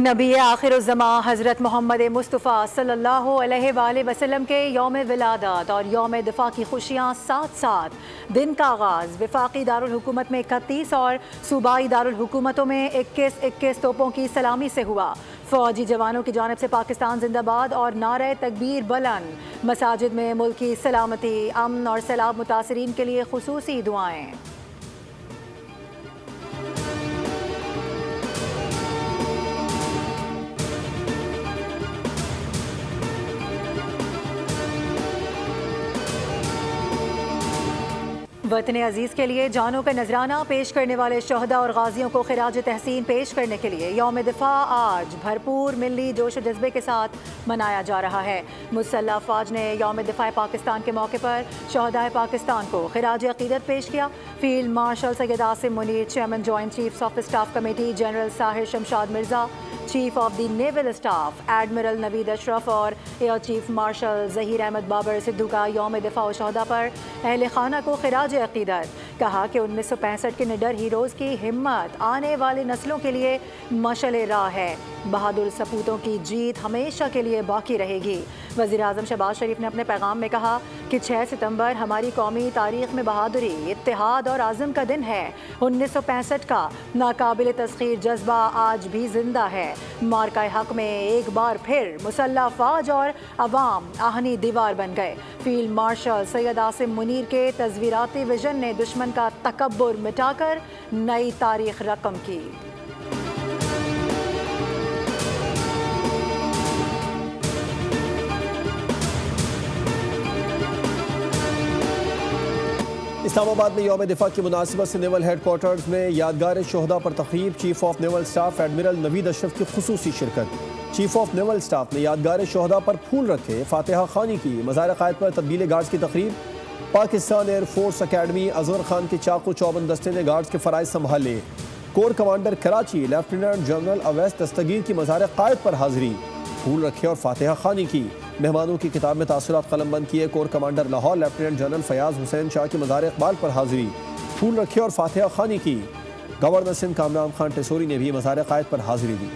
نبی آخر الزماں حضرت محمد مصطفیٰ صلی اللہ علیہ وآلہ وسلم کے یوم ولادت اور یوم دفاع کی خوشیاں ساتھ ساتھ دن کا آغاز وفاقی دارالحکومت میں 31 اور صوبائی دارالحکومتوں میں 21 توپوں کی سلامی سے ہوا۔ فوجی جوانوں کی جانب سے پاکستان زندہ باد اور نعرہ تکبیر بلند۔ مساجد میں ملک کی سلامتی، امن اور سیلاب متاثرین کے لیے خصوصی دعائیں۔ وطن عزیز کے لیے جانوں کا نذرانہ پیش کرنے والے شہداء اور غازیوں کو خراج تحسین پیش کرنے کے لیے یوم دفاع آج بھرپور ملی جوش و جذبے کے ساتھ منایا جا رہا ہے۔ مسلح افواج نے یوم دفاع پاکستان کے موقع پر شہداء پاکستان کو خراج عقیدت پیش کیا۔ Field marshal Syed Asim Munir, chairman joint chiefs of staff committee general Sahir Shamshad Mirza, chief of the naval staff admiral Naveed Ashraf اور air chief marshal Zaheer Ahmed Babar Sidhu کا یوم دفاع و شہداء پر اہل خانہ کو خراج عقیدت۔ کہا کہ 1965 کے نڈر ہیروز کی ہمت آنے والی نسلوں کے لیے مشعل راہ ہے۔ بہادر سپوتوں کی جیت ہمیشہ کے لیے باقی رہے گی۔ وزیر اعظم شہباز شریف نے اپنے پیغام میں کہا کہ 6 ستمبر ہماری قومی تاریخ میں بہادری، اتحاد اور عزم کا دن ہے۔ 1965 کا ناقابل تسخیر جذبہ آج بھی زندہ ہے۔ مارکہ حق میں ایک بار پھر مسلح افواج اور عوام آہنی دیوار بن گئے۔ فیلڈ مارشل سید عاصم منیر کے تصویراتی ویژن نے دشمن کا تکبر مٹا کر نئی تاریخ رقم کی۔ اسلام آباد میں یوم دفاع کی مناسبت سے نیول ہیڈ کوارٹرز میں یادگار شہداء پر تقریب۔ Chief of naval staff admiral Naveed Ashraf کی خصوصی شرکت۔ چیف آف نیول سٹاف نے یادگار شہداء پر پھول رکھے، فاتحہ خوانی کی۔ مزار قائد پر تبدیل گارڈز کی تقریب۔ Pakistan air force academy Azhar Khan کے چاقو چوبند دستے نے گارڈز کے فرائض سنبھالے۔ Corps commander Karachi lieutenant general Awais Dastgir کی مزار قائد پر حاضری، پھول رکھے اور فاتحہ خوانی کی۔ مہمانوں کی کتاب میں تاثرات قلم بند کیے۔ Corps commander Lahore lieutenant general Fayyaz Hussain Shah کی مزار اقبال پر حاضری، پھول رکھے اور فاتحہ خوانی کی۔ گورنر سندھ کامران خان ٹیسوری نے بھی مزار قائد پر حاضری دی۔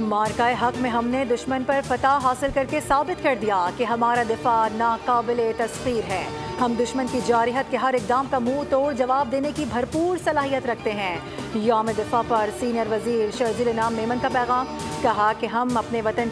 مارکہ حق میں ہم نے دشمن پر فتح حاصل کر کے ثابت کر دیا کہ ہمارا دفاع ناقابل تسخیر ہے۔ ہم دشمن کی جارحیت کے ہر اقدام کا منہ توڑ جواب دینے کی بھرپور صلاحیت رکھتے ہیں۔ یوم دفاع پر سینئر وزیر شرجیل انعام میمن کا پیغام۔ کہا کہ ہم اپنے وطن